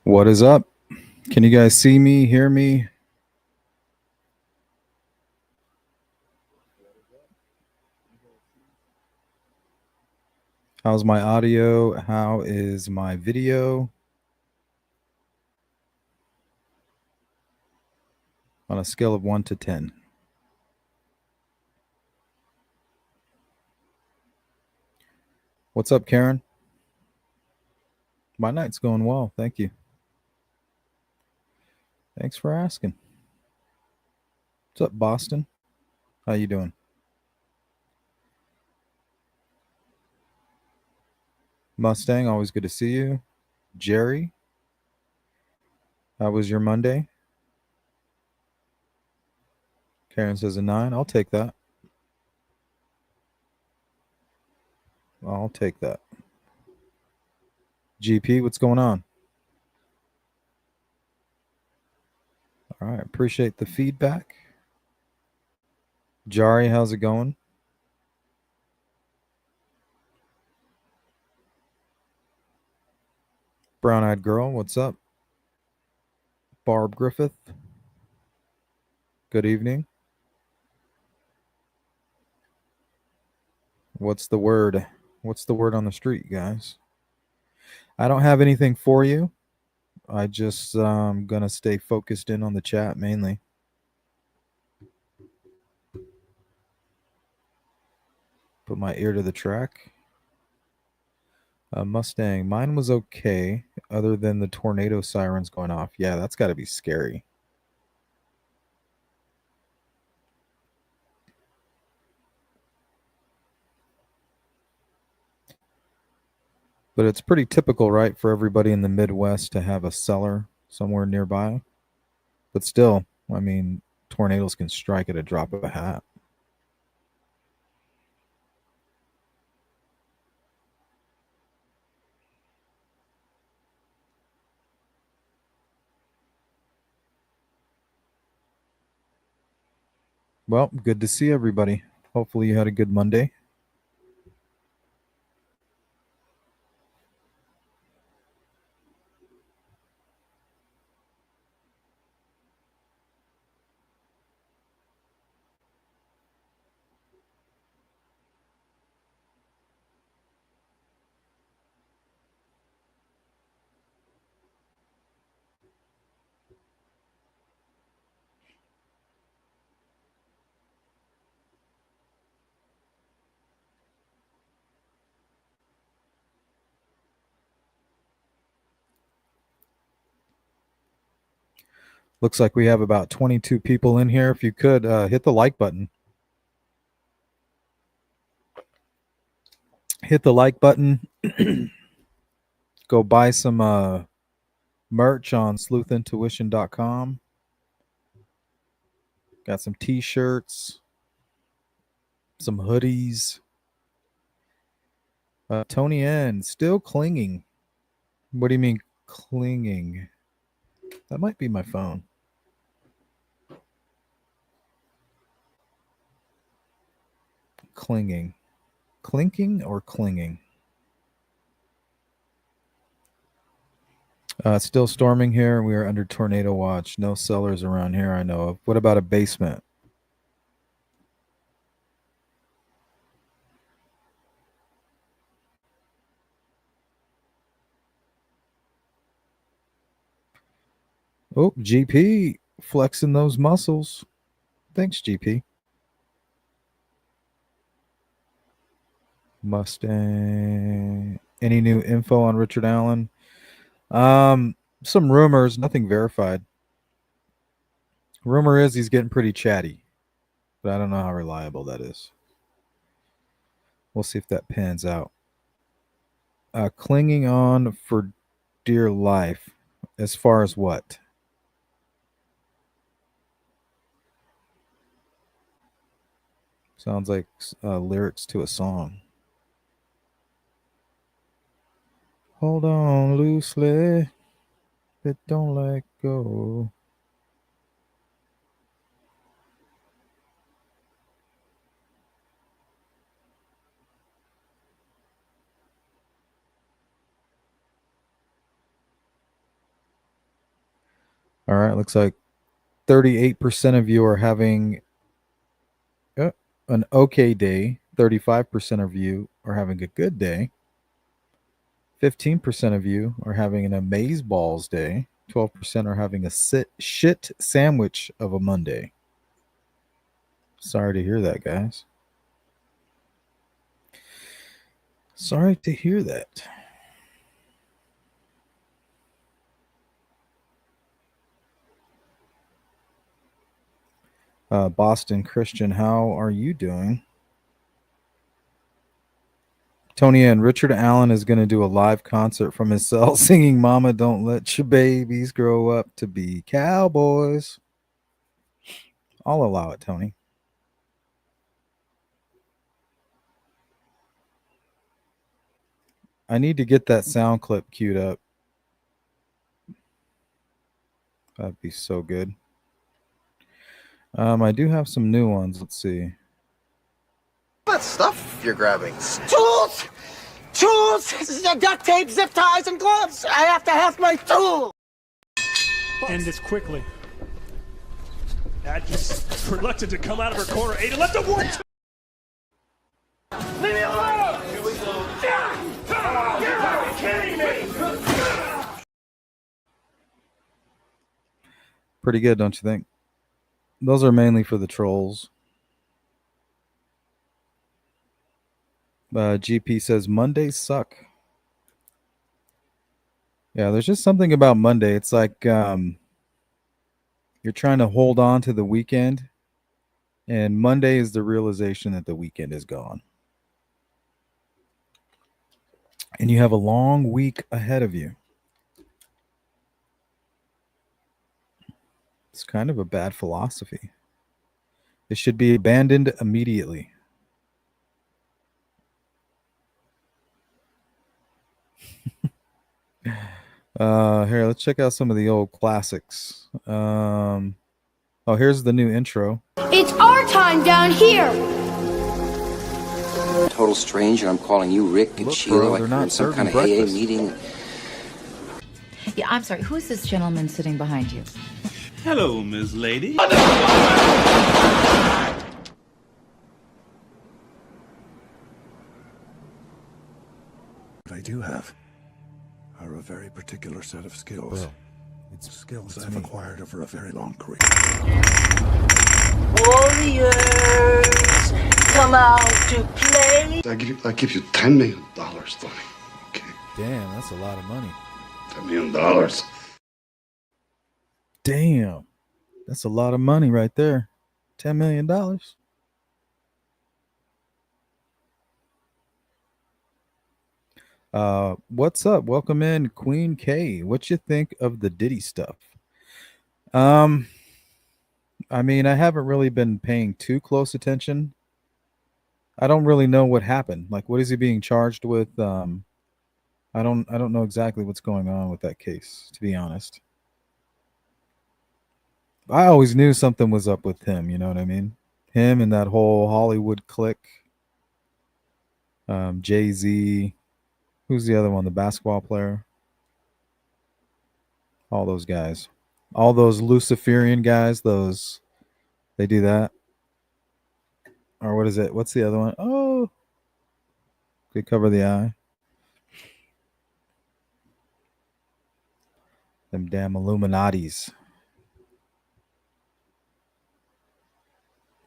What is up? Can you guys see me, hear me? How's my audio? How is my video? On a scale of 1 to 10. What's up, Karen? My night's going well. Thank you. Thanks for asking. What's up, Boston? How you doing? Mustang, always good to see you. Jerry, how was your Monday? Karen says a 9. I'll take that. I'll take that. GP, what's going on? All right, appreciate the feedback. Jari, how's it going? Brown eyed girl, what's up? Barb Griffith, good evening. What's the word? What's the word on the street, guys? I don't have anything for you. I just gonna stay focused in on the chat mainly. Put my ear to the track. Mustang, mine was okay, other than the tornado sirens going off. Yeah, that's got to be scary. But it's pretty typical, right, for everybody in the Midwest to have a cellar somewhere nearby. But still, I mean, tornadoes can strike at a drop of a hat. Well, good to see everybody. Hopefully you had a good Monday. Looks like we have about 22 people in here. If you could hit the like button. Hit the like button. Go buy some merch on sleuthintuition.com. Got some t-shirts, some hoodies. Tony N, still clinging. What do you mean clinging? That might be my phone. Clinging. Clinking or clinging? Still storming here. We are under tornado watch. No cellars around here I know of. What about a basement? Oh, GP flexing those muscles. Thanks, GP. Mustang. Any new info on Richard Allen? Some rumors, nothing verified. Rumor is he's getting pretty chatty, but I don't know how reliable that is. We'll see if that pans out. Clinging on for dear life. As far as what? Sounds like lyrics to a song. Hold on loosely, but don't let go. All right, looks like 38% of you are having an okay day. 35% of you are having a good day. 15% of you are having an amazeballs day. 12% are having a shit sandwich of a Monday. Sorry to hear that, guys. Sorry to hear that. Boston Christian, how are you doing? Tony and Richard Allen is going to do a live concert from his cell singing Mama Don't Let Your Babies Grow Up to Be Cowboys. I'll allow it, Tony. I need to get that sound clip queued up. That'd be so good. I do have some new ones. Let's see. That stuff you're grabbing. Tools! Tools! Duct tape, zip ties, and gloves! I have to have my tools! End this quickly. Atkins reluctant to come out of her corner. Ada left a 1-2. Leave me alone! Here we go. You're kidding me! Pretty good, don't you think? Those are mainly for the trolls. GP says Mondays suck. Yeah, there's just something about Monday. It's like you're trying to hold on to the weekend, and Monday is the realization that the weekend is gone. And you have a long week ahead of you. It's kind of a bad philosophy. It should be abandoned immediately. Here, let's check out some of the old classics. Oh, here's the new intro. It's our time down here. Total stranger. I'm calling you Rick and Look, Sheila bro, like they're you're not in some kind serving of AA breakfast. meeting. Yeah, I'm sorry. Who's this gentleman sitting behind you? Hello, Ms. Lady. What I do have are a very particular set of skills. Bro, It's skills I've acquired over a very long career. Warriors, come out to play. I give you $10 million, Tony. Okay, damn, that's a lot of money. $10 million. Damn, that's a lot of money right there. $10 million. What's up? Welcome in, Queen K. What you think of the Diddy stuff? I mean, I haven't really been paying too close attention. I don't really know what happened. Like, what is he being charged with? I don't know exactly what's going on with that case, to be honest. I always knew something was up with him, you know what I mean? Him and that whole Hollywood clique. Jay-Z. Who's the other one? The basketball player? All those guys. All those Luciferian guys, they do that. Or what is it? What's the other one? Oh, they cover the eye. Them damn Illuminatis.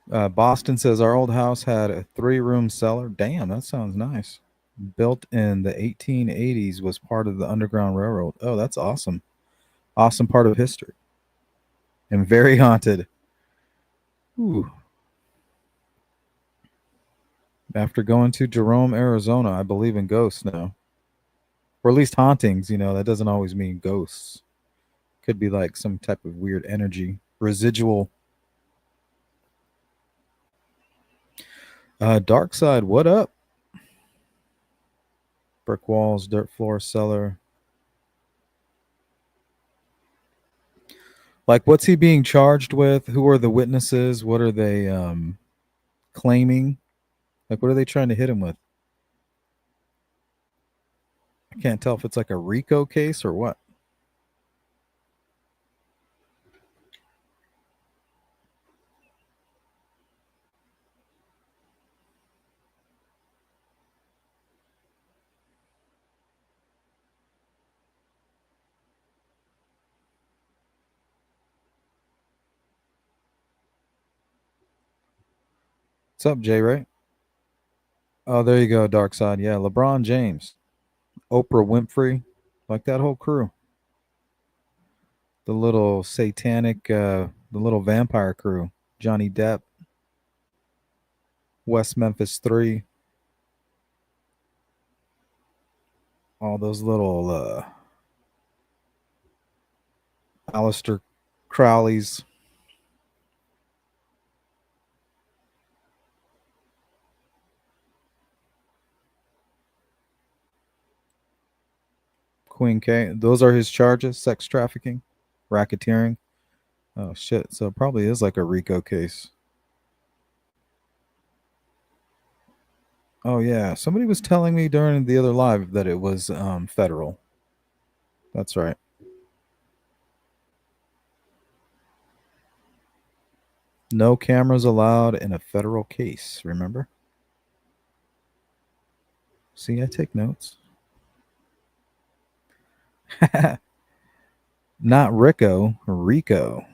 Boston says our old house had a 3-room cellar. Damn, that sounds nice. Built in the 1880s, was part of the Underground Railroad. Oh, that's awesome. Awesome part of history. And very haunted. Ooh. After going to Jerome, Arizona, I believe in ghosts now. Or at least hauntings, you know, that doesn't always mean ghosts. Could be like some type of weird energy. Residual. Dark Side, what up? Brick walls, dirt floor, cellar. Like, what's he being charged with? Who are the witnesses? What are they claiming? Like, what are they trying to hit him with? I can't tell if it's like a RICO case or what. What's up, Jay Ray? Oh, there you go, Dark Side. Yeah, LeBron James, Oprah Winfrey, like that whole crew. The little satanic, the little vampire crew. Johnny Depp, West Memphis 3, all those little Aleister Crowleys. Queen K. Those are his charges: sex trafficking, racketeering. Oh shit! So it probably is like a RICO case. Oh yeah, somebody was telling me during the other live that it was federal. That's right. No cameras allowed in a federal case. Remember? See, I take notes. Not Rico, Rico.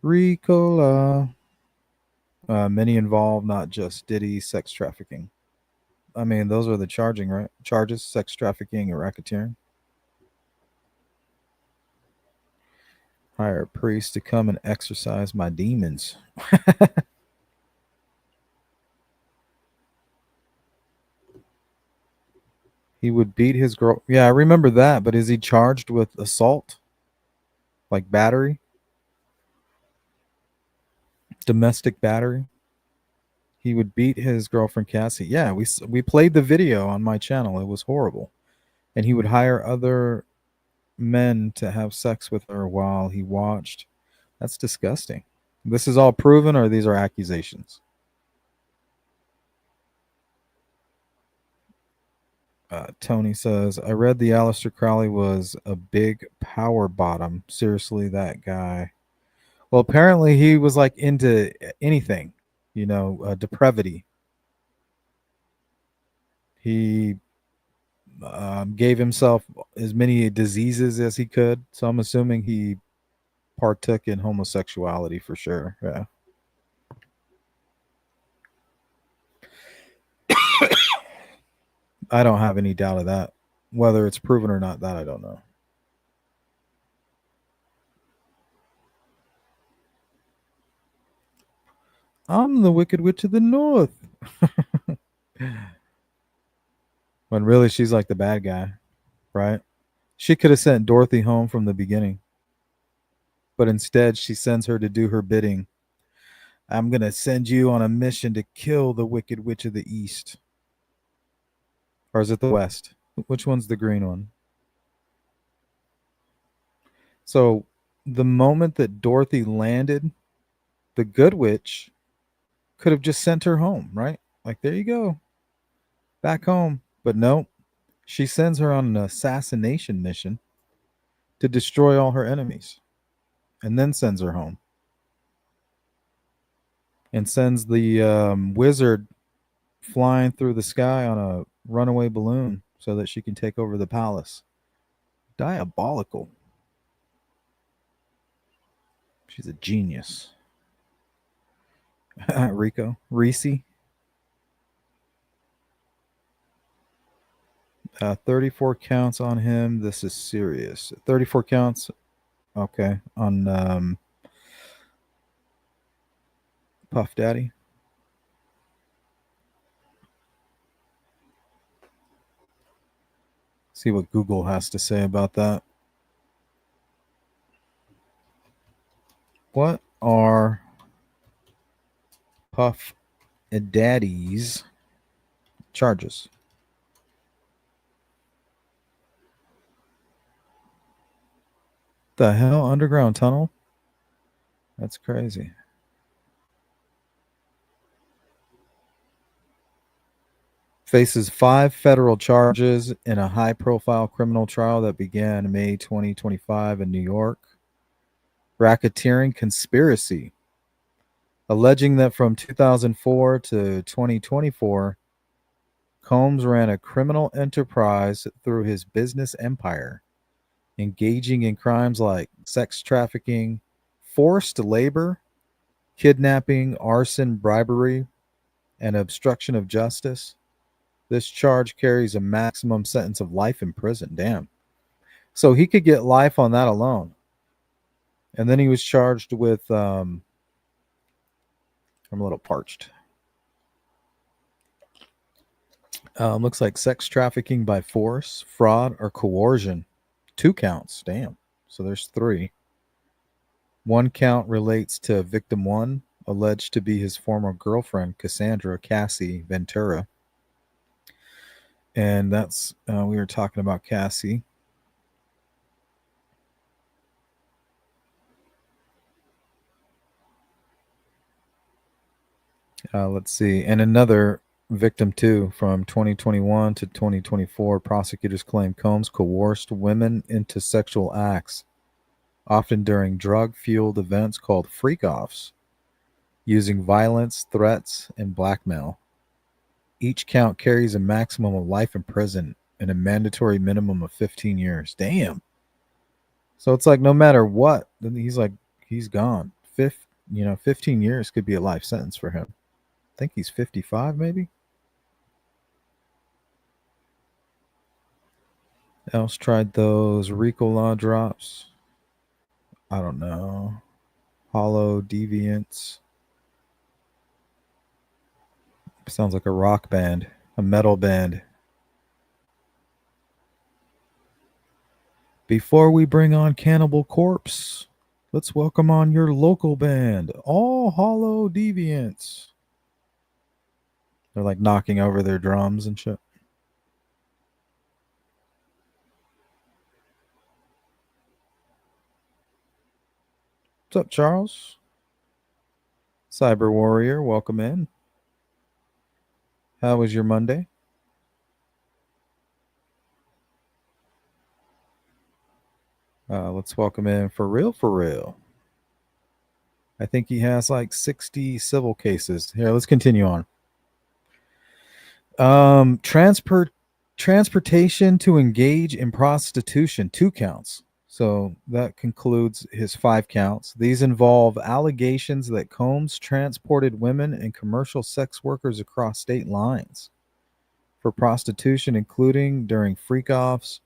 Ricola. Many involved, not just Diddy, sex trafficking. I mean, those are the charging, right? Charges: sex trafficking and racketeering. Hire a priest to come and exorcise my demons. He would beat his girl. Yeah, I remember that. But is he charged with assault, like battery, domestic battery? He would beat his girlfriend Cassie. Yeah, we played the video on my channel. It was horrible, and he would hire other men to have sex with her while he watched. That's disgusting. This is all proven, or these are accusations? Tony says, I read the Aleister Crowley was a big power bottom. Seriously, that guy. Well, apparently he was like into anything, depravity. He gave himself as many diseases as he could. So I'm assuming he partook in homosexuality for sure. Yeah. I don't have any doubt of that. Whether it's proven or not, that I don't know. I'm the Wicked Witch of the North. When really she's like the bad guy, right? She could have sent Dorothy home from the beginning. But instead, she sends her to do her bidding. I'm going to send you on a mission to kill the Wicked Witch of the East. Or is it the West? Which one's the green one? So the moment that Dorothy landed, the good witch could have just sent her home, right? Like, there you go. Back home. But no, she sends her on an assassination mission to destroy all her enemies and then sends her home. And sends the wizard flying through the sky on a runaway balloon so that she can take over the palace. Diabolical. She's a genius. Rico. Reese. 34 counts on him. This is serious. 34 counts. Okay. On Puff Daddy. See what Google has to say about that. What are Puff Daddy's charges? The hell? Underground tunnel? That's crazy. Faces 5 federal charges in a high-profile criminal trial that began May 2025 in New York. Racketeering conspiracy, alleging that from 2004 to 2024, Combs ran a criminal enterprise through his business empire, engaging in crimes like sex trafficking, forced labor, kidnapping, arson, bribery, and obstruction of justice. This charge carries a maximum sentence of life in prison. Damn. So he could get life on that alone. And then he was charged with I'm a little parched. Looks like sex trafficking by force, fraud, or coercion. 2 counts. Damn. So there's 3. 1 count relates to victim 1, alleged to be his former girlfriend, Cassandra Cassie Ventura. And that's, we were talking about Cassie. Let's see. And another victim 2 from 2021 to 2024. Prosecutors claim Combs coerced women into sexual acts, often during drug-fueled events called freak-offs, using violence, threats, and blackmail. Each count carries a maximum of life in prison and a mandatory minimum of 15 years. Damn. So it's like no matter what, then he's gone. 15 years could be a life sentence for him. I think he's 55 maybe. Else tried those RICO law drops. I don't know. Hollow Deviants. Sounds like a rock band, a metal band. Before we bring on Cannibal Corpse, let's welcome on your local band, All Hollow Deviants. They're like knocking over their drums and shit. What's up, Charles? Cyber Warrior, welcome in. How was your Monday? Let's welcome in For Real. I think he has like 60 civil cases. Here, let's continue on. Transportation to engage in prostitution, 2 counts. So that concludes his 5 counts. These involve allegations that Combs transported women and commercial sex workers across state lines for prostitution, including during freak-offs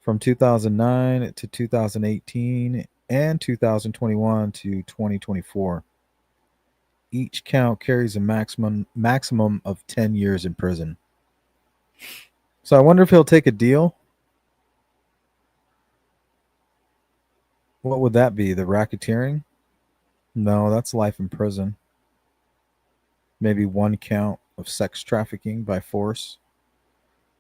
from 2009 to 2018 and 2021 to 2024. Each count carries a maximum of 10 years in prison. So I wonder if he'll take a deal. What would that be? The racketeering? No, that's life in prison. Maybe 1 count of sex trafficking by force.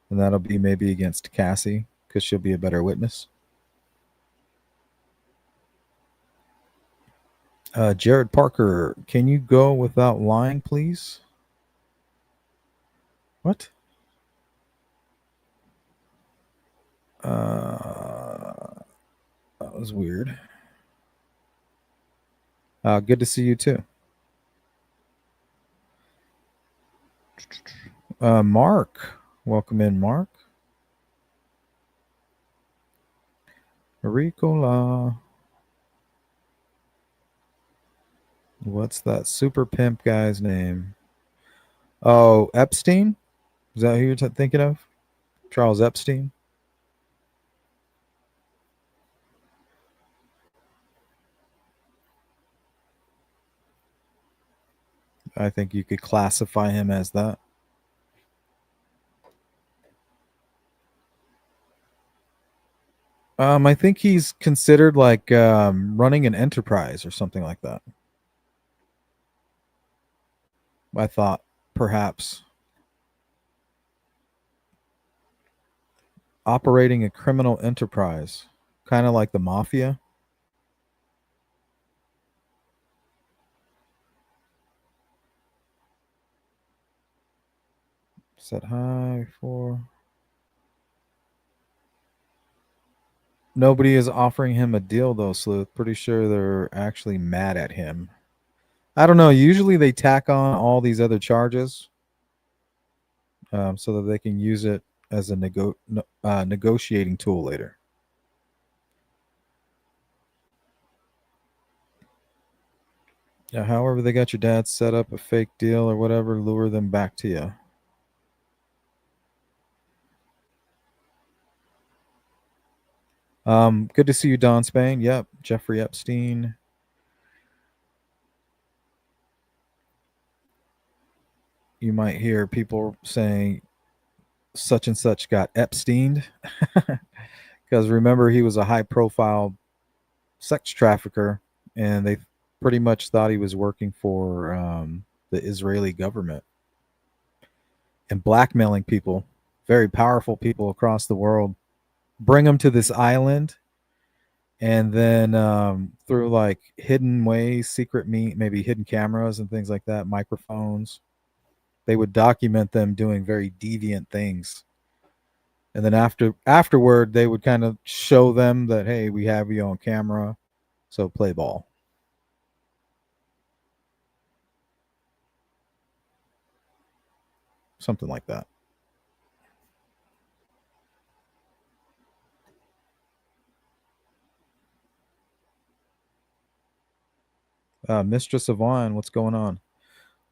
And that'll be maybe against Cassie because she'll be a better witness. Jared Parker, can you go without lying, please? What? That was weird. Good to see you too. Mark, welcome in, Mark. Ricola. What's that super pimp guy's name? Oh, Epstein? Is that who you're thinking of? Charles Epstein? I think you could classify him as that. I think he's considered like running an enterprise or something like that. I thought perhaps operating a criminal enterprise, kind of like the mafia. Said hi for. Nobody is offering him a deal though, Sleuth. Pretty sure they're actually mad at him. I don't know. Usually they tack on all these other charges so that they can use it as a negotiating tool later. Yeah, however they got your dad set up a fake deal or whatever, lure them back to you. Good to see you, Don Spain. Yep, Jeffrey Epstein. You might hear people saying such and such got Epsteined because remember he was a high-profile sex trafficker, and they pretty much thought he was working for the Israeli government and blackmailing people, very powerful people across the world, bring them to this island, and then through like hidden ways, secret maybe hidden cameras and things like that, microphones, they would document them doing very deviant things. And then afterward, they would kind of show them that, hey, we have you on camera, so play ball. Something like that. Mistress of Wine, what's going on?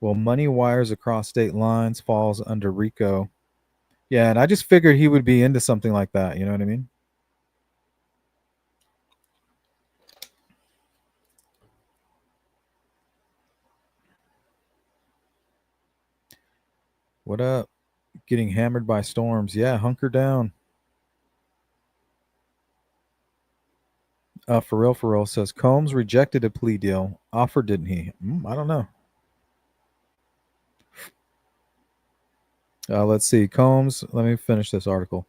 Well, money wires across state lines falls under RICO. Yeah, and I just figured he would be into something like that. You know what I mean? What up? Getting hammered by storms. Yeah, hunker down. For real says Combs rejected a plea deal. Offer, didn't he? I don't know. Let's see. Combs, let me finish this article.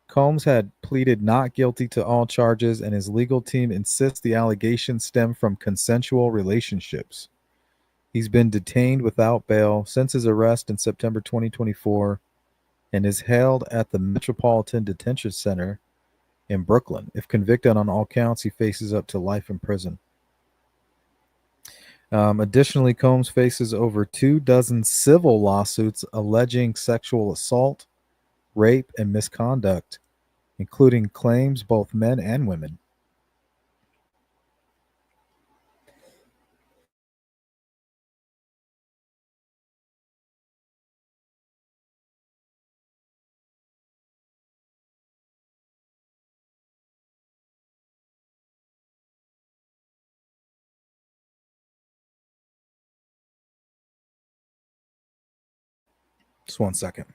Combs had pleaded not guilty to all charges, and his legal team insists the allegations stem from consensual relationships. He's been detained without bail since his arrest in September 2024 and is held at the Metropolitan Detention Center in Brooklyn. If convicted on all counts, he faces up to life in prison. Additionally, Combs faces over 24 civil lawsuits alleging sexual assault, rape, and misconduct, including claims both men and women. Just 1 second.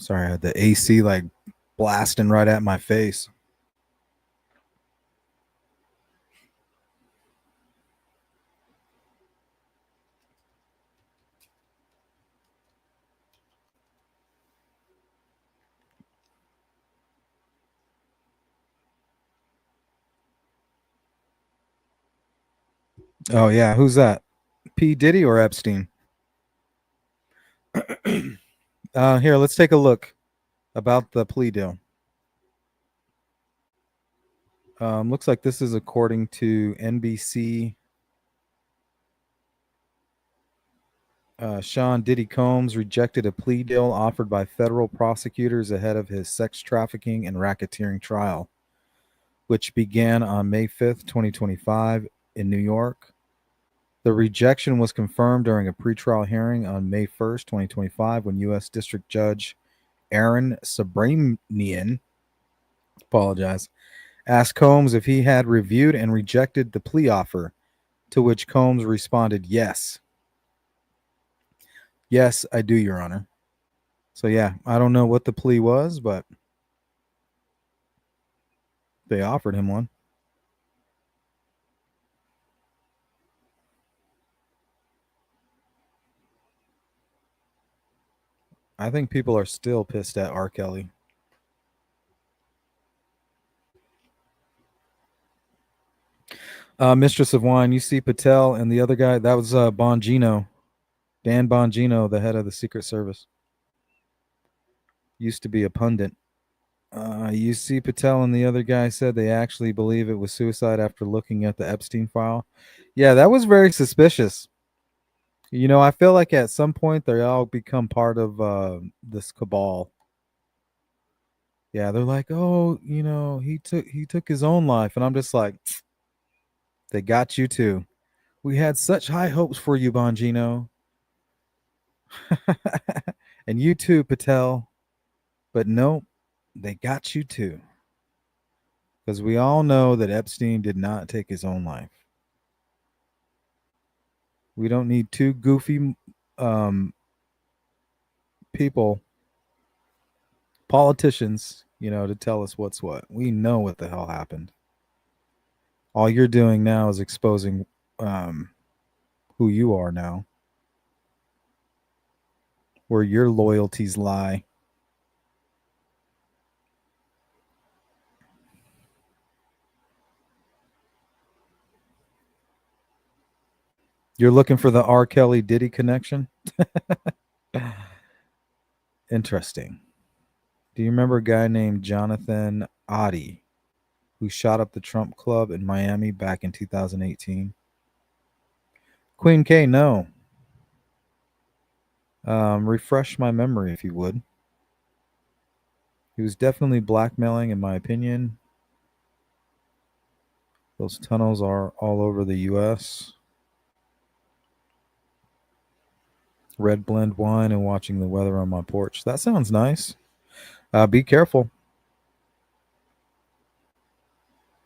Sorry, I had the AC like blasting right at my face. Oh yeah, who's that? P. Diddy or Epstein? Here, let's take a look about the plea deal. Looks like this is according to NBC. Sean Diddy Combs rejected a plea deal offered by federal prosecutors ahead of his sex trafficking and racketeering trial, which began on May 5th, 2025 in New York. The rejection was confirmed during a pretrial hearing on May 1st, 2025, when U.S. District Judge Aaron Sabramian asked Combs if he had reviewed and rejected the plea offer, to which Combs responded, yes. Yes, I do, Your Honor. So, yeah, I don't know what the plea was, but they offered him one. I think people are still pissed at R. Kelly. Mistress of Wine, you see Patel and the other guy. That was Bongino. Dan Bongino, the head of the Secret Service. Used to be a pundit. You see Patel and the other guy said they actually believe it was suicide after looking at the Epstein file. Yeah, that was very suspicious. You know, I feel like at some point they all become part of this cabal. Yeah, they're like, oh, you know, he took his own life, and I'm just like, they got you too. We had such high hopes for you, Bongino, and you too, Patel. But nope, they got you too. Because we all know that Epstein did not take his own life. We don't need two goofy um, people, politicians, you know, to tell us what's what. We know what the hell happened. All you're doing now is exposing who you are now, where your loyalties lie. You're looking for the R. Kelly Diddy connection? Interesting. Do you remember a guy named Jonathan Oddie who shot up the Trump Club in Miami back in 2018? Queen K, no. Refresh my memory if you would. He was definitely blackmailing, in my opinion. Those tunnels are all over the U.S. Red blend wine and watching the weather on my porch. That sounds nice. Be careful.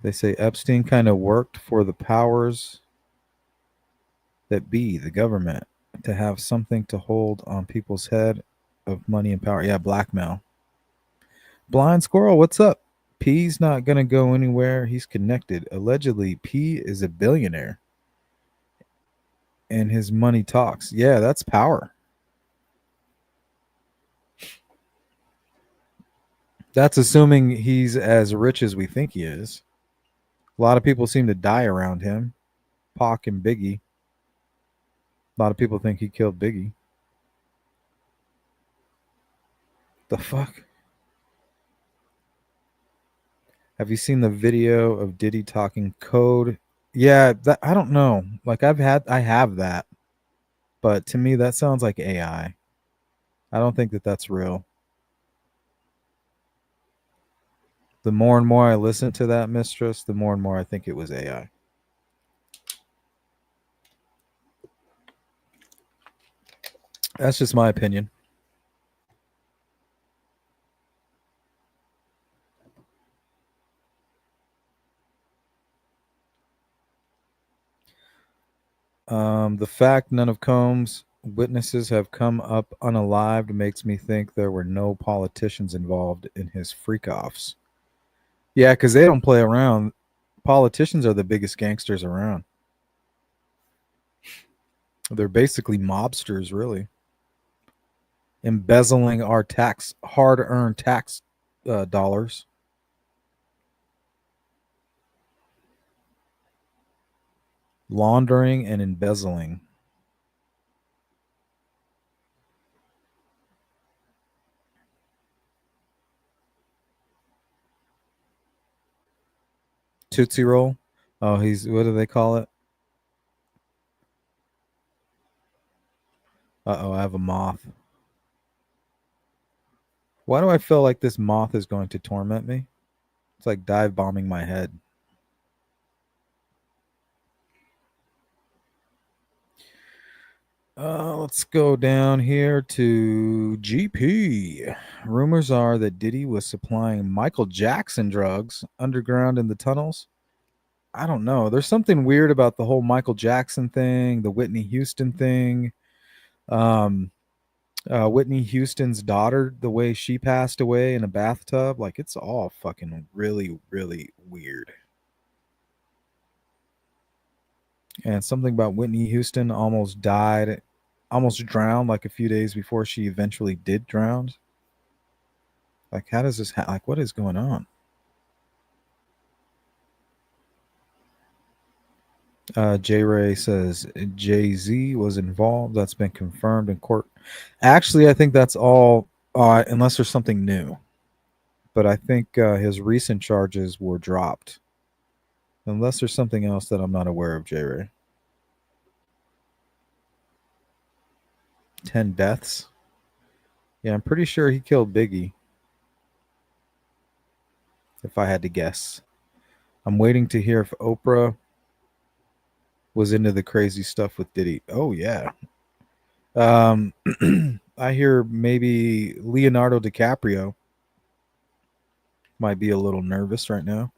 They say Epstein kind of worked for the powers that be, the government, to have something to hold on people's head of money and power. Yeah, blackmail. Blind Squirrel, what's up? P's not going to go anywhere. He's connected. Allegedly, P is a billionaire. And his money talks. Yeah, that's power. That's assuming he's as rich as we think he is. A lot of people seem to die around him. Pac and Biggie. A lot of people think he killed Biggie. The fuck? Have you seen the video of Diddy talking code? Yeah, that, I don't know. Like I have that. But to me that sounds like AI. I don't think that that's real. The more and more I listen to that, Mistress, the more and more I think it was AI. That's just my opinion. The fact none of Combs' witnesses have come up unalived makes me think there were no politicians involved in his freak-offs. Yeah, because they don't play around. Politicians are the biggest gangsters around. They're basically mobsters, really. Embezzling our hard-earned tax dollars. Laundering and embezzling. Tootsie Roll. Oh, what do they call it? Uh-oh, I have a moth. Why do I feel like this moth is going to torment me? It's like dive bombing my head. Let's go down here to GP. Rumors are that Diddy was supplying Michael Jackson drugs underground in the tunnels. I don't know. There's something weird about the whole Michael Jackson thing, the Whitney Houston thing. Whitney Houston's daughter, the way she passed away in a bathtub, like it's all fucking really, really weird. And something about Whitney Houston almost drowned like a few days before she eventually did drown. Like, how does this like, what is going on? J Ray says Jay Z was involved. That's been confirmed in court. Actually, I think that's all, unless there's something new. But I think his recent charges were dropped. Unless there's something else that I'm not aware of, J Ray. 10 deaths. Yeah, I'm pretty sure he killed Biggie, if I had to guess. I'm waiting to hear if Oprah was into the crazy stuff with Diddy. Oh, yeah. Um, I hear maybe Leonardo DiCaprio might be a little nervous right now.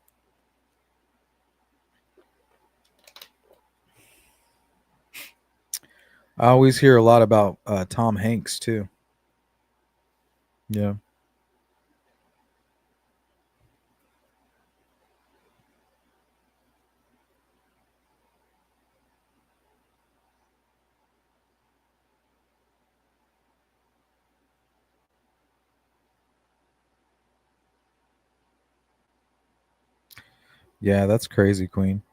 I always hear a lot about Tom Hanks, too. Yeah. Yeah, that's crazy, Queen.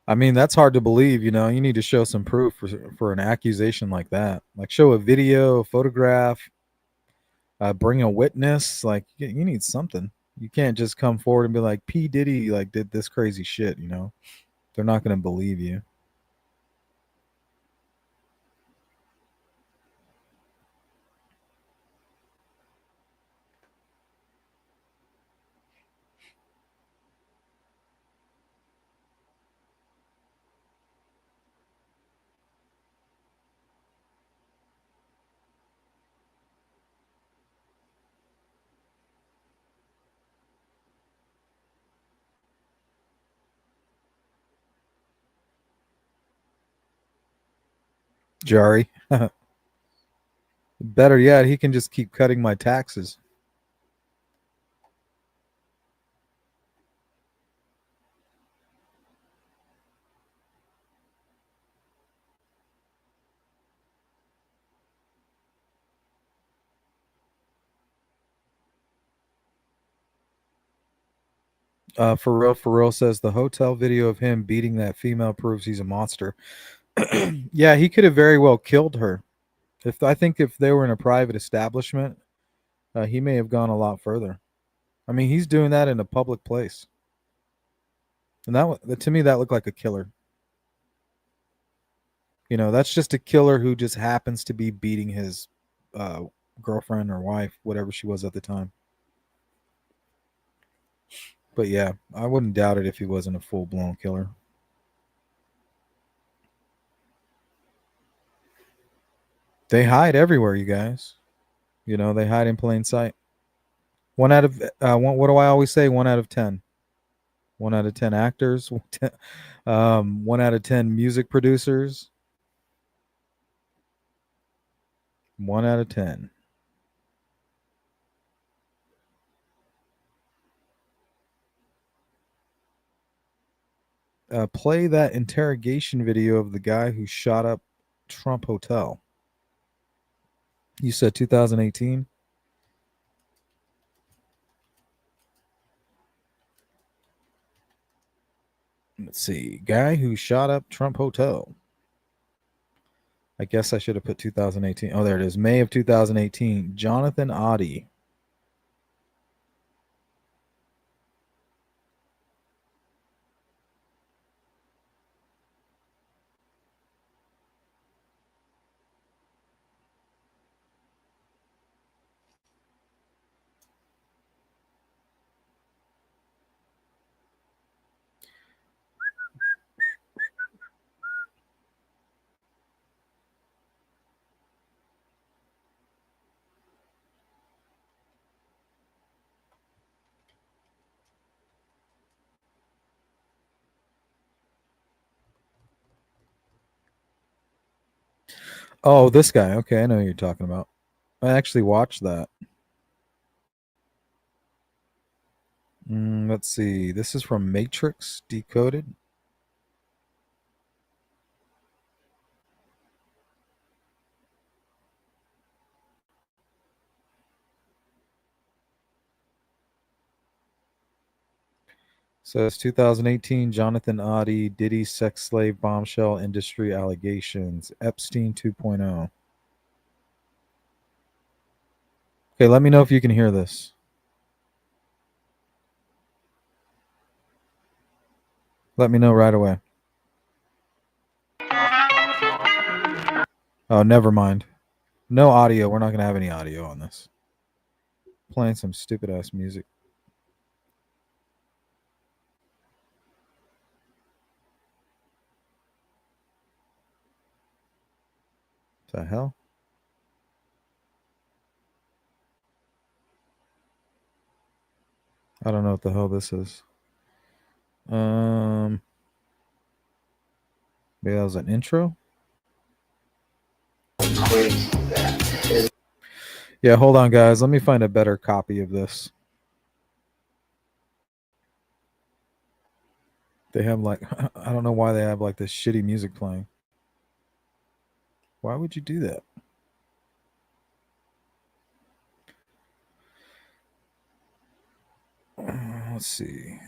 I mean, that's hard to believe. You need to show some proof for an accusation like that. Like, show a video, a photograph, bring a witness. Like, you need something. You can't just come forward and be like, P. Diddy like did this crazy shit. They're not going to believe you. Jari. Better yet, he can just keep cutting my taxes. For real says the hotel video of him beating that female proves he's a monster. Yeah, he could have very well killed her. If they were in a private establishment, he may have gone a lot further. I mean, he's doing that in a public place, and to me that looked like a killer. That's just a killer who just happens to be beating his uh, girlfriend or wife, whatever she was at the time. But yeah, I wouldn't doubt it if he wasn't a full blown killer. They hide everywhere, you guys. They hide in plain sight. One out of one. What do I always say? 1 out of 10. 1 out of 10 actors. 1 out of 10 music producers. 1 out of 10. Play that interrogation video of the guy who shot up Trump Hotel. You said 2018? Let's see. Guy who shot up Trump Hotel. I guess I should have put 2018. Oh, there it is. May of 2018. Jonathan Oddie. Oh, this guy. Okay, I know who you're talking about. I actually watched that. Let's see. This is from Matrix Decoded. Says 2018 Jonathan Oddie, Diddy sex slave bombshell industry allegations, Epstein 2.0. Okay, let me know if you can hear this. Let me know right away. Oh, never mind. No audio. We're not going to have any audio on this. Playing some stupid ass music. The hell? I don't know what the hell this is. Maybe that was an intro? Crazy that is. Yeah, hold on, guys. Let me find a better copy of this. They have like, I don't know why they have like this shitty music playing. Why would you do that? Let's see.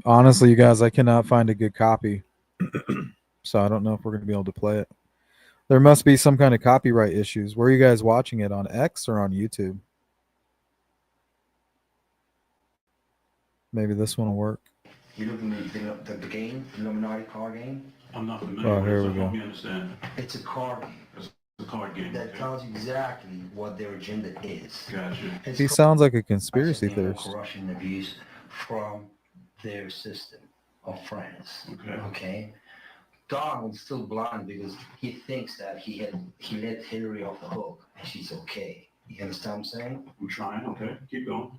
Honestly, you guys, I cannot find a good copy. So I don't know if we're going to be able to play it. There must be some kind of copyright issues. Where are you guys watching it? On X or on YouTube? Maybe this one will work. You look at the game, Illuminati card game? I'm not familiar Oh, with here it, so we go. help me understand. It's a card game It's a card game. that Okay. tells you exactly what their agenda is. Gotcha. It's He called sounds like a conspiracy accepting more theorist. corruption and abuse from their system of friends. Okay. Donald's still blind because he thinks that he let Hillary off the hook and she's okay. You understand what I'm saying? I'm trying. Okay. Keep going.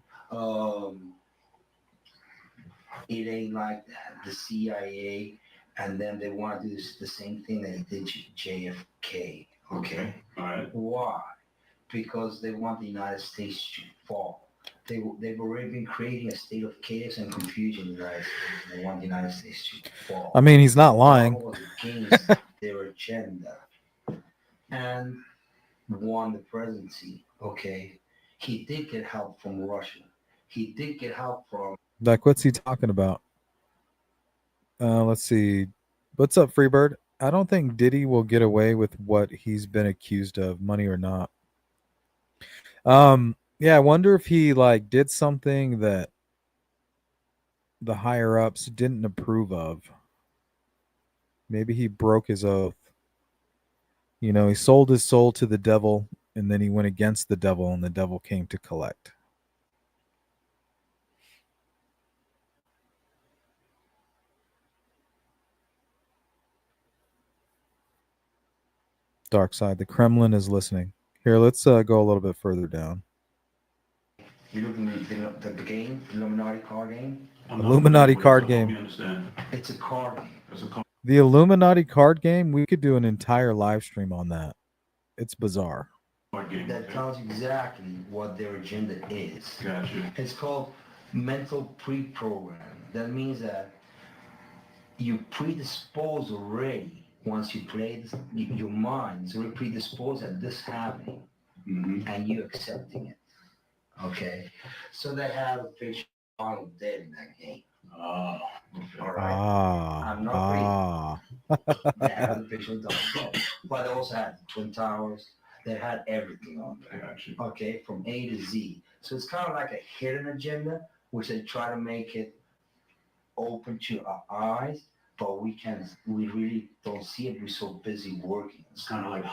It ain't like that. The CIA, and then they want to do the same thing that they did JFK. Okay. All right. Why? Because they want the United States to fall. They've already been creating a state of chaos and confusion in the United States. They want the United States to fall. I mean, he's not lying. Donald was against their agenda and won the presidency. Okay. He did get help from Russia. He did get help from. Like, what's he talking about? Let's see. What's up, Freebird? I don't think Diddy will get away with what he's been accused of, money or not. Yeah, I wonder if he like did something that the higher ups didn't approve of. Maybe he broke his oath. You know, he sold his soul to the devil and then he went against the devil and the devil came to collect. Dark side. The Kremlin is listening. Here, let's go a little bit further down. You look at the game, Illuminati card game? Illuminati card game. It's a card game. The Illuminati card game, we could do an entire live stream on that. It's bizarre. That tells you exactly what their agenda is. Gotcha. It's called mental pre-program. That means that you predispose already once you play this, your mind is already predisposed at this happening, and you accepting it. Okay, so they have a picture of dead in that game. Oh, okay. All right. I'm not crazy. They had a picture of Donald Trump, but they also had the Twin Towers. They had everything on there. Gotcha. Okay, from A to Z. So it's kind of like a hidden agenda, which they try to make it open to our eyes, but we really don't see it. We're so busy working. It's kind of like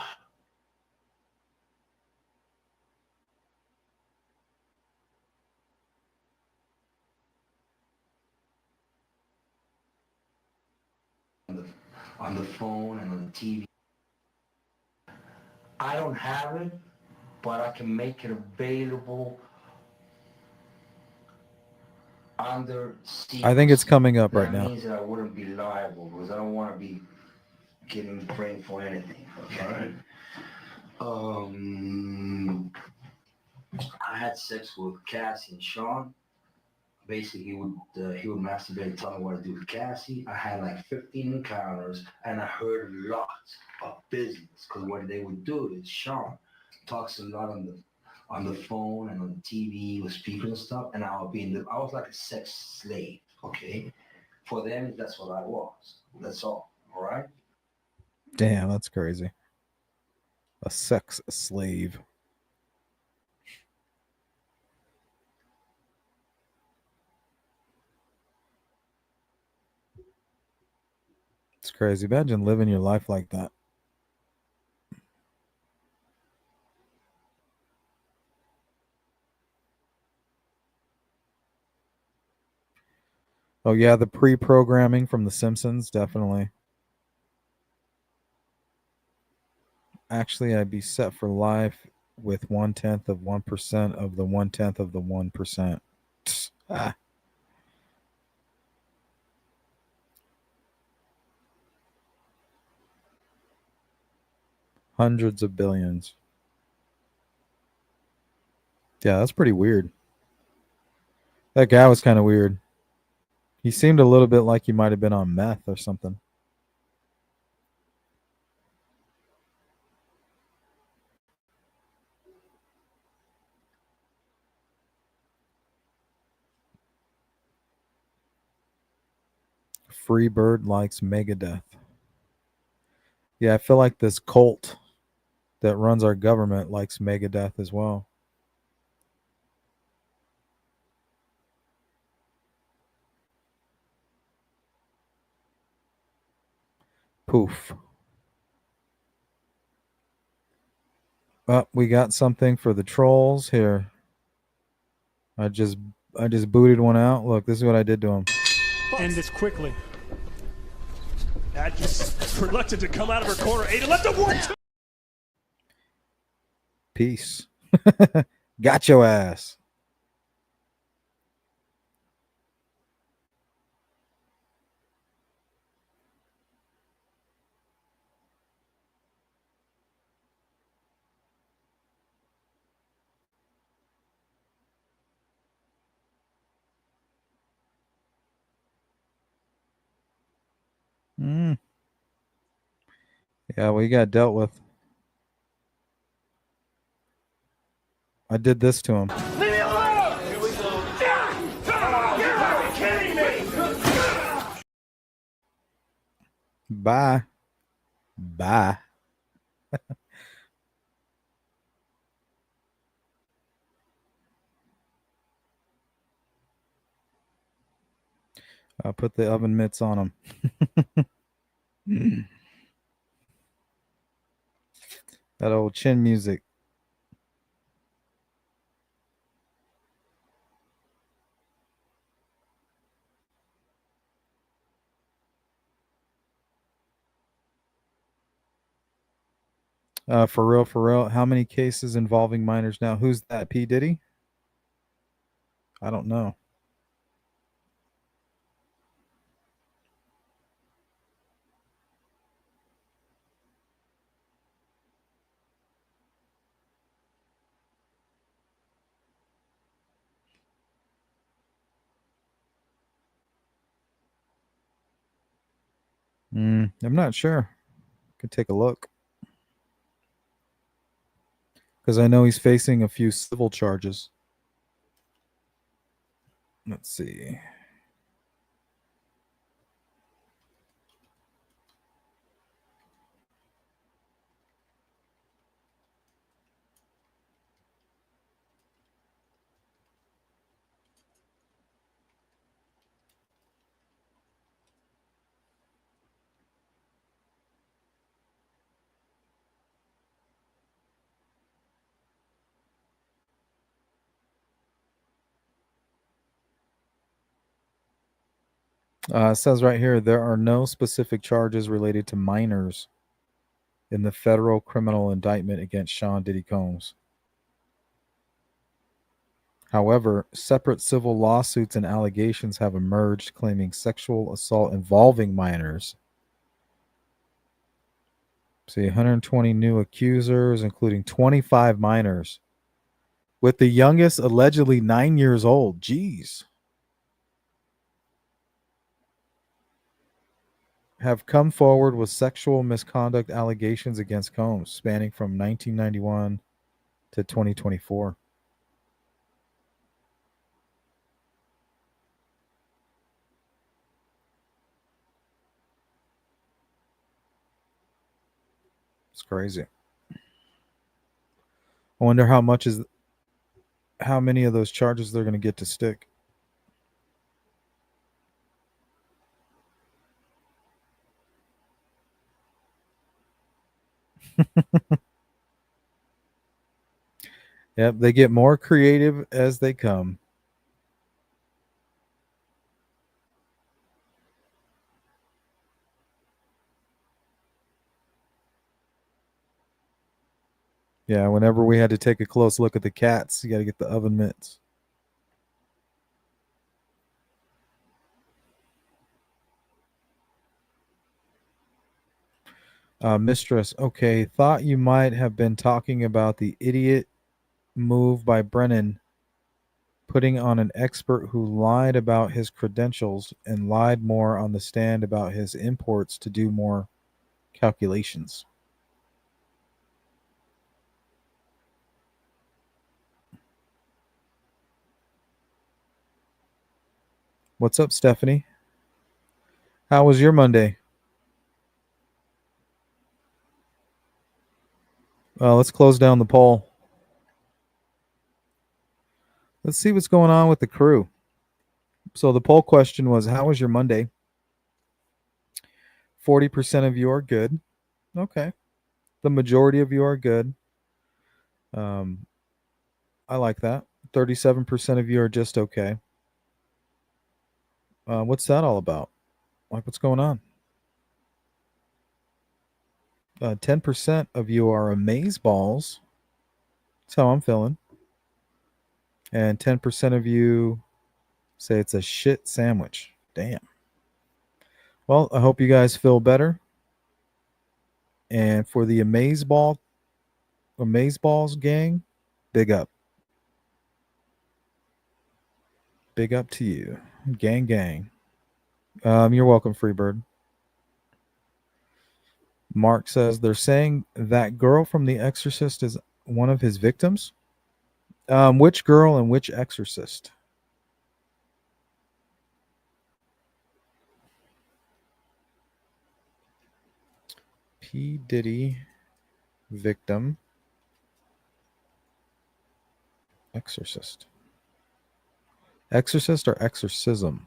on the phone and on the TV. I don't have it, but I can make it available under secrecy. I think it's coming up right now. That means that I wouldn't be liable because I don't want to be getting framed for anything. Okay. all right. I had sex with Cassie and Sean. Basically, he would masturbate and tell me what to do with Cassie. I had like 15 encounters, and I heard lots of business. Because what they would do is Sean talks a lot on the phone and on the TV with speakers and stuff, and I was like a sex slave. Okay, for them that's what I was. That's all. All right. Damn, that's crazy. A sex slave. It's crazy. Imagine living your life like that. Oh yeah, the pre-programming from The Simpsons, definitely. Actually, I'd be set for life with 1/10 of 1% of the 1/10 of the 1%. Ah, hundreds of billions. Yeah, that's pretty weird. That guy was kind of weird. He seemed a little bit like he might have been on meth or something. Freebird likes Megadeth. Yeah, I feel like this cult that runs our government likes Megadeth as well. Poof. Oh, we got something for the trolls here. I just booted one out. Look, this is what I did to him. End this quickly. Just reluctant to come out of her corner. Ada, let the war. Peace. Got your ass. Mm. Yeah, well, he got dealt with. I did this to him. Leave me alone! Here we go. You're fucking kidding me! Bye. Bye. I'll put the oven mitts on him. That old chin music. For real, for real. How many cases involving minors now? Who's that? P. Diddy? I don't know. I'm not sure. Could take a look. Because I know he's facing a few civil charges. Let's see. It says right here there are no specific charges related to minors in the federal criminal indictment against Sean Diddy Combs. However, separate civil lawsuits and allegations have emerged claiming sexual assault involving minors. See, 120 new accusers, including 25 minors. with the youngest allegedly 9 years old. Jeez. Have come forward with sexual misconduct allegations against Combs spanning from 1991 to 2024. It's crazy. I wonder how many of those charges they're going to get to stick. Yep, they get more creative as they come. Yeah, whenever we had to take a close look at the cats, you got to get the oven mitts. Mistress, okay, thought you might have been talking about the idiot move by Brennan putting on an expert who lied about his credentials and lied more on the stand about his imports to do more calculations. What's up, Stephanie? How was your Monday? Let's close down the poll. Let's see what's going on with the crew. So the poll question was, how was your Monday? 40% of you are good. Okay. The majority of you are good. I like that. 37% of you are just okay. What's that all about? Like, what's going on? 10% of you are amazeballs. That's how I'm feeling. And 10% of you say it's a shit sandwich. Damn. Well, I hope you guys feel better. And for the amazeballs gang, big up. Big up to you. Gang, gang. You're welcome, Freebird. Mark says they're saying that girl from The Exorcist is one of his victims. Which girl and which exorcist? P. Diddy, victim, exorcist. Exorcist or exorcism?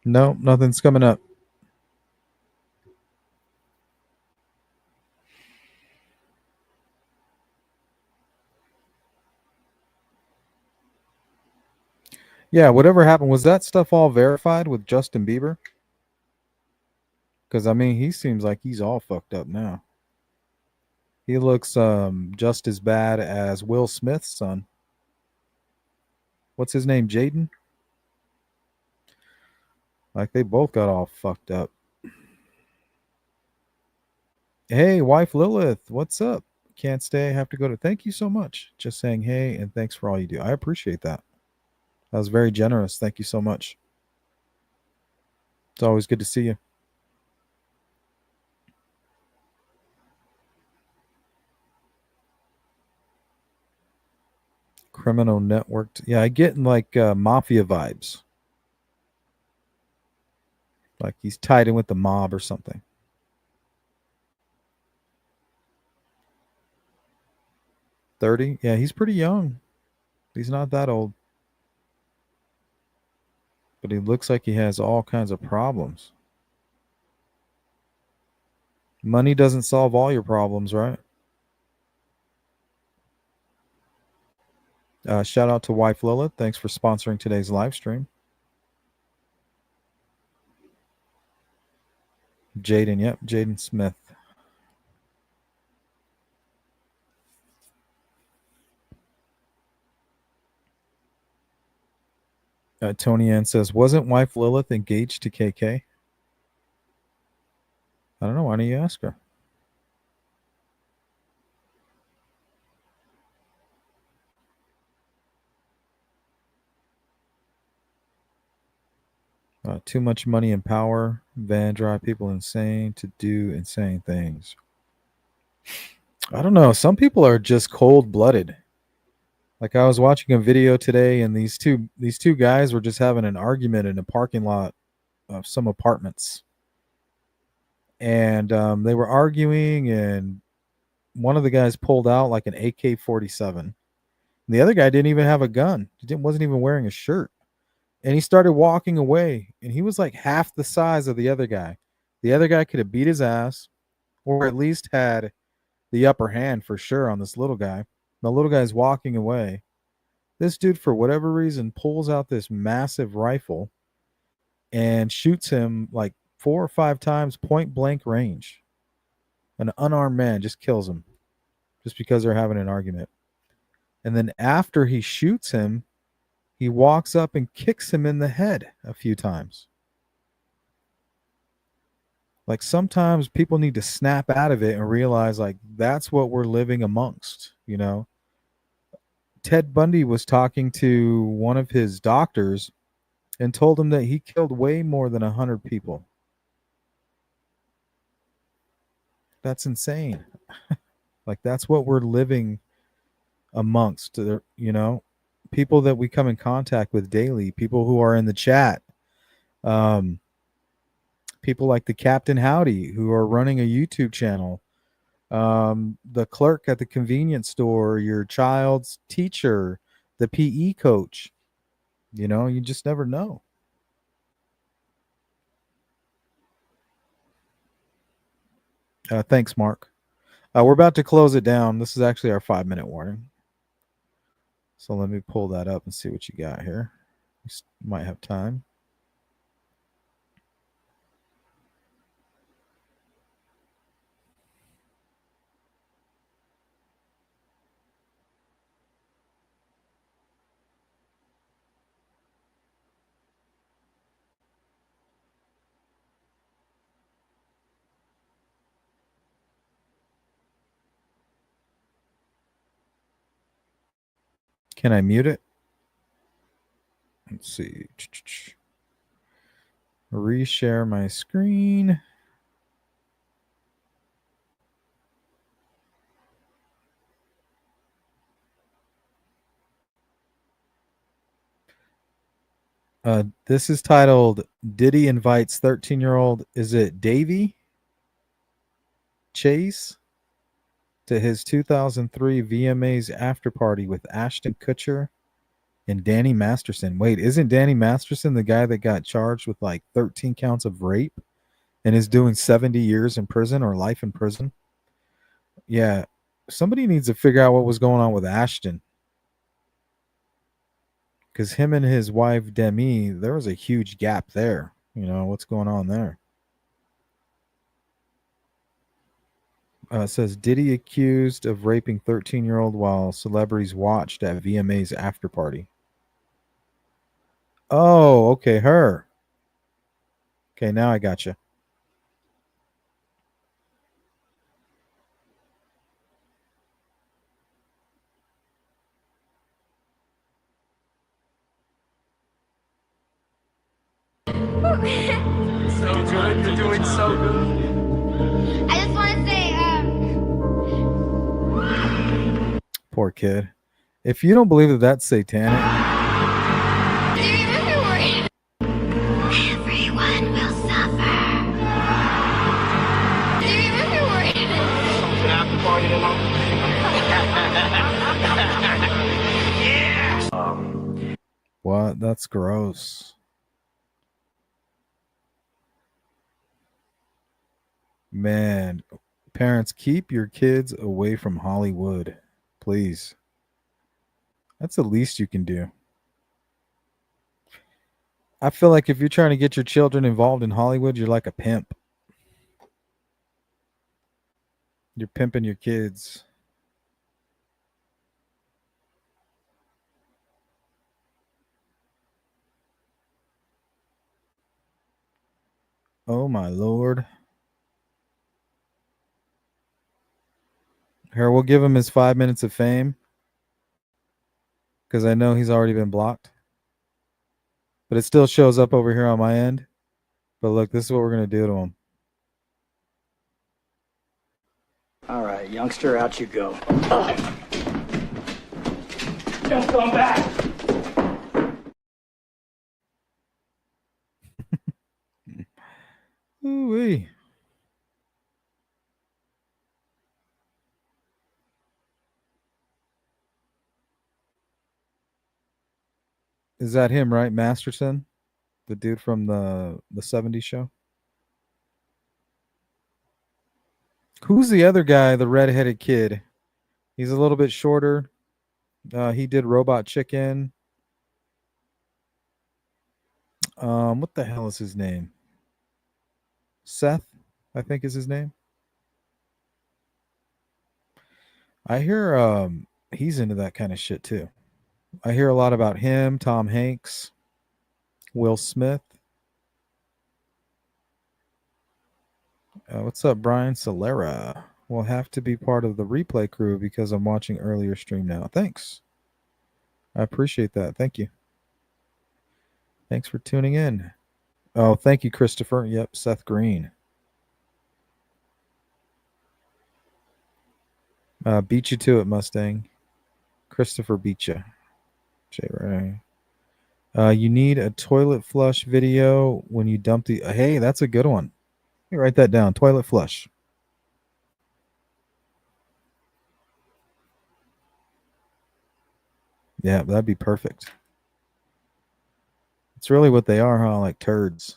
No, nothing's coming up. Yeah, whatever happened, was that stuff all verified with Justin Bieber? Because, I mean, he seems like he's all fucked up now. He looks just as bad as Will Smith's son. What's his name, Jaden? Like, they both got all fucked up. Hey, wife Lilith, what's up? Can't stay, have to go to... Thank you so much. Just saying hey, and thanks for all you do. I appreciate that. That was very generous. Thank you so much. It's always good to see you. Criminal network. Yeah, I get like mafia vibes. Like he's tied in with the mob or something. $30? Yeah, he's pretty young. He's not that old. But he looks like he has all kinds of problems. Money doesn't solve all your problems, right? Shout out to wife Lilith. Thanks for sponsoring today's live stream. Jaden, yep, Jaden Smith. Tony Ann says, wasn't wife Lilith engaged to KK? I don't know. Why don't you ask her? Too much money and power. Van drive people insane to do insane things. I don't know. Some people are just cold-blooded. Like I was watching a video today, and these two guys were just having an argument in a parking lot of some apartments, and they were arguing, and one of the guys pulled out like an AK-47. The other guy didn't even have a gun. Wasn't even wearing a shirt. And he started walking away, and he was like half the size of the other guy. The other guy could have beat his ass, or at least had the upper hand for sure on this little guy. The little guy's walking away. This dude, for whatever reason, pulls out this massive rifle and shoots him like 4 or 5 times point blank range. An unarmed man just kills him just because they're having an argument. And then after he shoots him, he walks up and kicks him in the head a few times. Like sometimes people need to snap out of it and realize like that's what we're living amongst, you know. Ted Bundy was talking to one of his doctors and told him that he killed way more than 100 people. That's insane. Like that's what we're living amongst, you know, people that we come in contact with daily, people who are in the chat, people like the Captain Howdy who are running a YouTube channel, the clerk at the convenience store, your child's teacher, the PE coach. You know, you just never know. Thanks, Mark. We're about to close it down. This is actually our 5-minute warning. So let me pull that up and see what you got here. We might have time. Can I mute it? Let's see. Reshare my screen. This is titled Diddy Invites 13-year-old, is it Davy Chase, to his 2003 VMAs after party with Ashton Kutcher and Danny Masterson. Wait, isn't Danny Masterson the guy that got charged with like 13 counts of rape and is doing 70 years in prison or life in prison? Yeah, somebody needs to figure out what was going on with Ashton. Because him and his wife, Demi, there was a huge gap there. You know, what's going on there? It says, Diddy accused of raping 13-year-old while celebrities watched at VMA's after party. Oh, okay, her. Okay, now I got you. So good. You're doing so good. I just want to say, Poor kid. If you don't believe that that's satanic, do you remember worried? Everyone will suffer. Do you remember worried? After party yeah. what? That's gross. Man, parents, keep your kids away from Hollywood, please. That's the least you can do. I feel like if you're trying to get your children involved in Hollywood, you're like a pimp. You're pimping your kids. Oh my lord. Here, we'll give him his 5 minutes of fame because I know he's already been blocked. But it still shows up over here on my end. But look, this is what we're going to do to him. All right, youngster, out you go. Don't come back! Ooh-wee. Is that him, right? Masterson? The dude from the 70s show? Who's the other guy, the redheaded kid? He's a little bit shorter. He did Robot Chicken. What the hell is his name? Seth, I think is his name. I hear he's into that kind of shit too. I hear a lot about him, Tom Hanks, Will Smith. What's up, Brian Solera? Will have to be part of the replay crew because I'm watching earlier stream now. Thanks. I appreciate that. Thank you. Thanks for tuning in. Oh, thank you, Christopher. Yep, Seth Green. Beat you to it, Mustang. Christopher beat you. J. Ray. You need a toilet flush video when you dump the. Hey, that's a good one. Let me write that down. Toilet flush. Yeah, that'd be perfect. It's really what they are, huh? Like turds.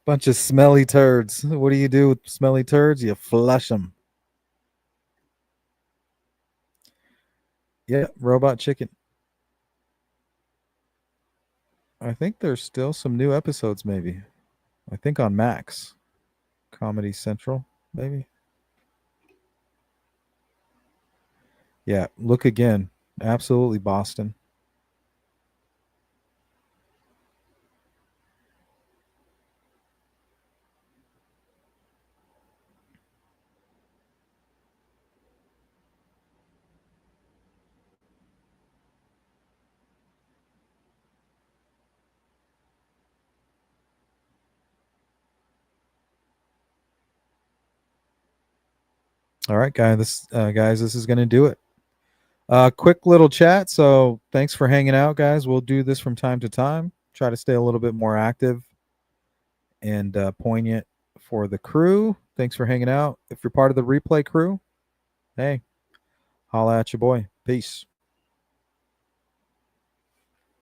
Bunch of smelly turds. What do you do with smelly turds? You flush them. Yeah, Robot Chicken. I think there's still some new episodes, maybe. I think on Max. Comedy Central, maybe. Yeah, look again. Absolutely Boston. All right, guys, this is going to do it. Quick little chat. So thanks for hanging out, guys. We'll do this from time to time. Try to stay a little bit more active and poignant for the crew. Thanks for hanging out. If you're part of the replay crew, hey, holla at your boy. Peace.